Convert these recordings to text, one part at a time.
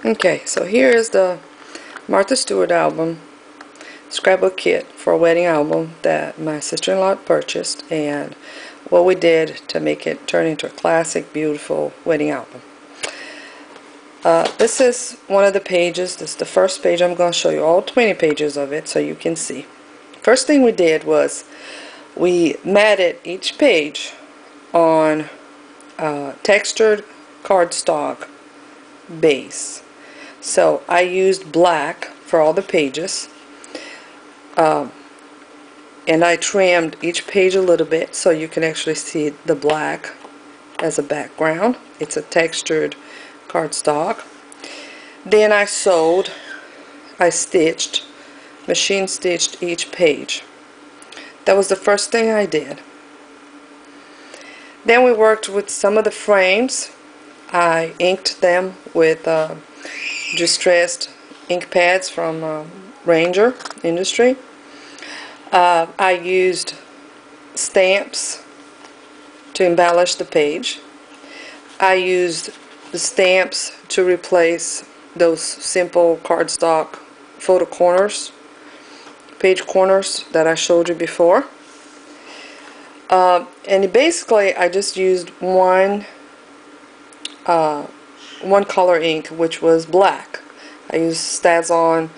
Okay, so here is the Martha Stewart album scrapbook kit for a wedding album that my sister-in-law purchased, and what we did to make it turn into a classic, beautiful wedding album. This is one of the pages. This is the first page. I'm going to show you all 20 pages of it so you can see. First thing we did was we matted each page on textured cardstock base. So I used black for all the pages, and I trimmed each page a little bit so you can actually see the black as a background. It's a textured cardstock. Then I sewed, I stitched, machine stitched each page. That was the first thing I did. Then we worked with some of the frames. I inked them with distressed ink pads from Ranger Industry. I used stamps to embellish the page. I used the stamps to replace those simple cardstock photo corners, page corners that I showed you before. And basically I just used one color ink, which was black. I used Staz-On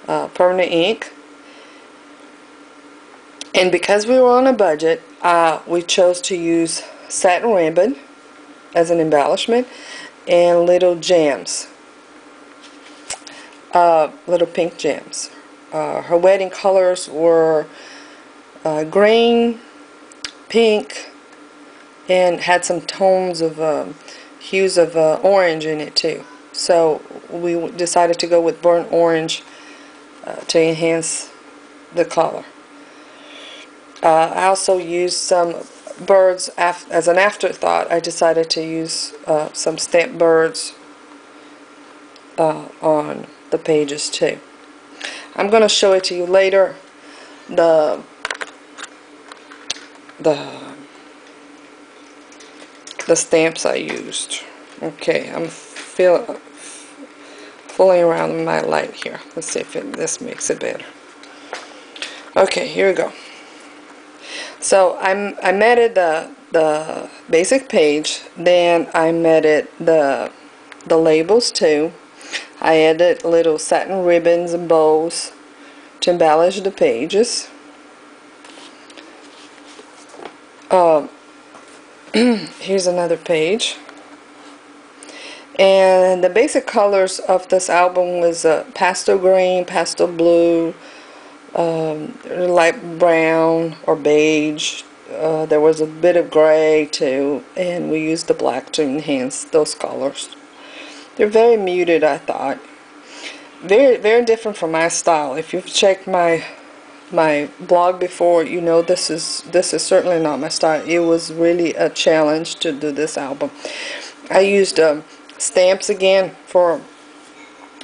permanent ink, and because we were on a budget, we chose to use satin ribbon as an embellishment and little gems, little pink gems. Her wedding colors were green, pink, and had some tones of hues of orange in it too. So we decided to go with burnt orange to enhance the color. I also used some birds as an afterthought. I decided to use some stamped birds on the pages too. I'm going to show it to you later. The stamps I used. Okay, I'm fooling around with my light here. Let's see if this makes it better. Okay, here we go. So I matted the basic page, then I matted the labels too. I added little satin ribbons and bows to embellish the pages. Here's another page. And the basic colors of this album was pastel green, pastel blue, light brown or beige. There was a bit of gray too, and we used the black to enhance those colors. They're very muted, I thought. Very, very different from my style. If you've checked my blog before, you know this is certainly not my style. It was really a challenge to do this album. I used stamps again for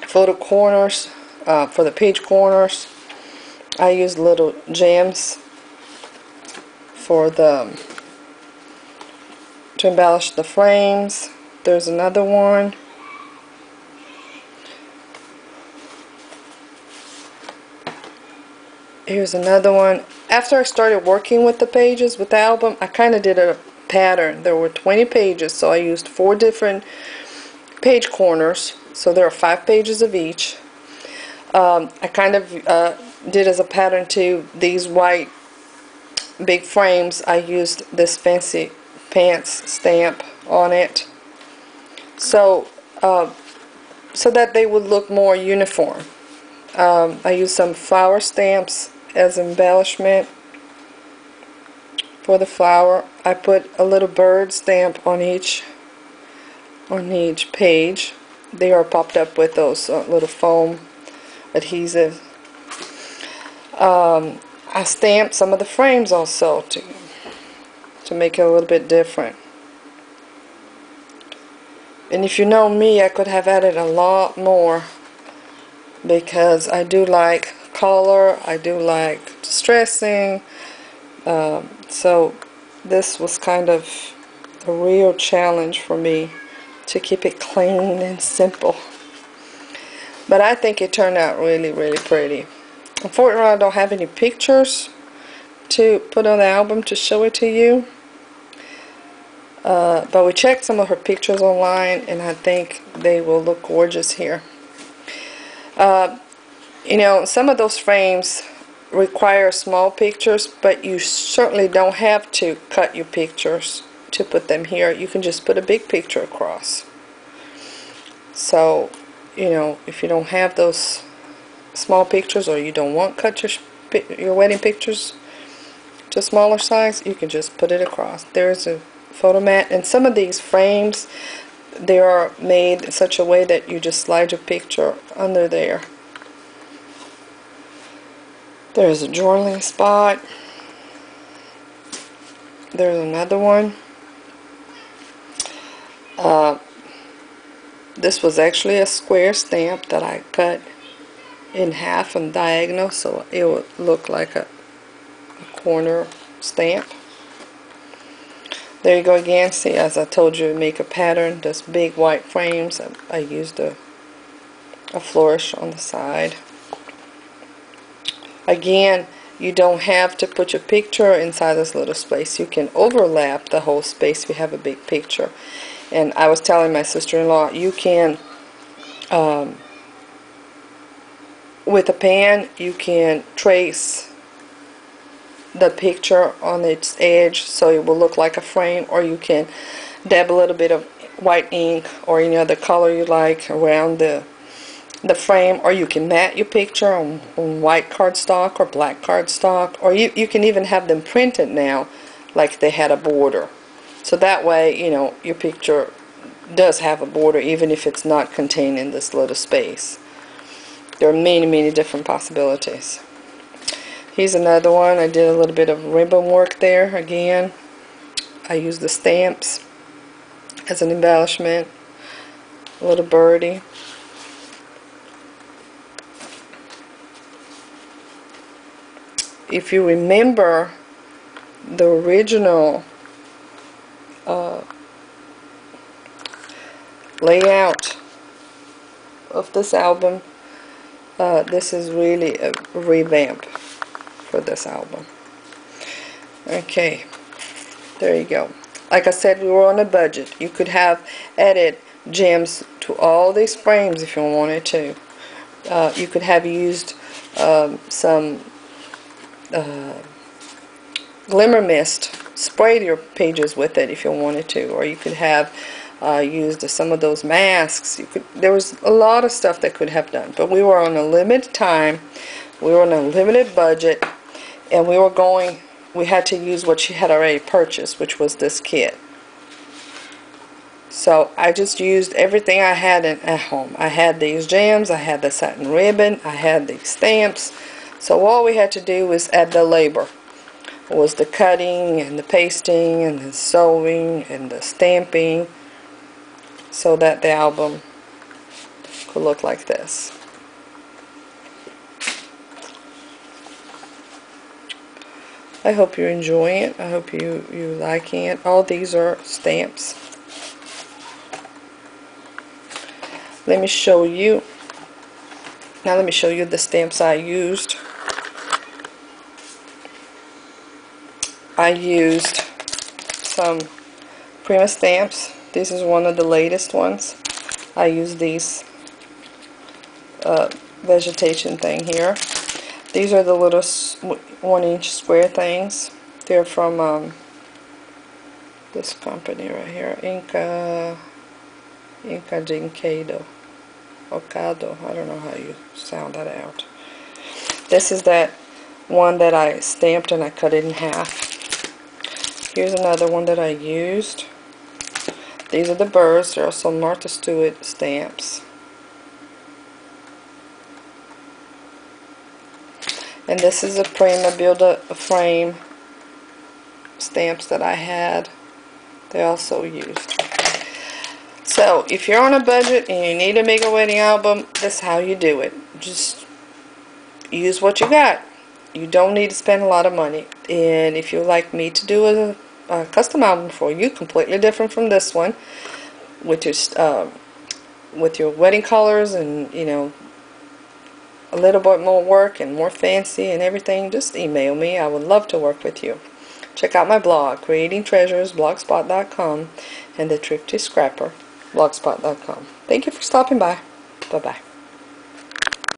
photo corners, for the page corners. I used little gems for to embellish the frames. There's another one. Here's another one. After I started working with the pages with the album, I kind of did a pattern. There were 20 pages, so I used 4 different page corners. So there are 5 pages of each. I kind of did as a pattern to these white big frames. I used this fancy pants stamp on it, so that they would look more uniform. I used some flower stamps as embellishment for the flower. I put a little bird stamp on each page. They are popped up with those little foam adhesive. I stamped some of the frames also to make it a little bit different. And if you know me, I could have added a lot more, because I do like color, I do like distressing. So this was kind of a real challenge for me to keep it clean and simple. But I think it turned out really, really pretty. Unfortunately, I don't have any pictures to put on the album to show it to you. But we checked some of her pictures online, and I think they will look gorgeous here. You know, some of those frames require small pictures, but you certainly don't have to cut your pictures to put them here. You can just put a big picture across. So, you know, if you don't have those small pictures, or you don't want to cut your wedding pictures to smaller size, you can just put it across. There's a photo mat, and some of these frames, they are made in such a way that you just slide your picture under there. There's a journaling spot. There's another one. This was actually a square stamp that I cut in half and diagonal, so it would look like a corner stamp. There you go again. See, as I told you, make a pattern. Those big white frames, I used a flourish on the side. Again, you don't have to put your picture inside this little space. You can overlap the whole space if you have a big picture. And I was telling my sister-in-law, you can, with a pen, you can trace the picture on its edge so it will look like a frame, or you can dab a little bit of white ink or any other color you like around the frame, or you can mat your picture on white cardstock or black cardstock, or you can even have them printed now like they had a border. So that way, you know, your picture does have a border even if it's not contained in this little space. There are many, many different possibilities. Here's another one. I did a little bit of ribbon work there. Again, I used the stamps as an embellishment. A little birdie. If you remember the original layout of this album, this is really a revamp for this album. Okay, there you go. Like I said, we were on a budget. You could have added gems to all these frames if you wanted to. You could have used some glimmer mist, sprayed your pages with it if you wanted to, or you could have used some of those masks. There was a lot of stuff that could have done, but we were on a limited time, we were on a limited budget, and we had to use what she had already purchased, which was this kit. So I just used everything I had at home. I had these gems, I had the satin ribbon, I had these stamps. So all we had to do was add the labor. It was the cutting and the pasting and the sewing and the stamping, so that the album could look like this. I hope you enjoy it. I hope you like it. All these are stamps. Let me show you. Now let me show you the stamps I used. I used some Prima stamps. This is one of the latest ones. I used these vegetation thing here. These are the little 1-inch square things. They're from this company right here, Inca Dincado. Ocado. I don't know how you sound that out. This is that one that I stamped and I cut it in half. Here's another one that I used. These are the birds. They're also Martha Stewart stamps. And this is a Prima Build-A-Frame stamps that I had. They also used. So, if you're on a budget and you need to make a wedding album, that's how you do it. Just use what you got. You don't need to spend a lot of money. And if you'd like me to do a custom album for you, completely different from this one, with your wedding colors and, you know, a little bit more work and more fancy and everything, just email me. I would love to work with you. Check out my blog, Creating Treasures, blogspot.com, and the Thrifty Scrapper, blogspot.com. Thank you for stopping by. Bye-bye.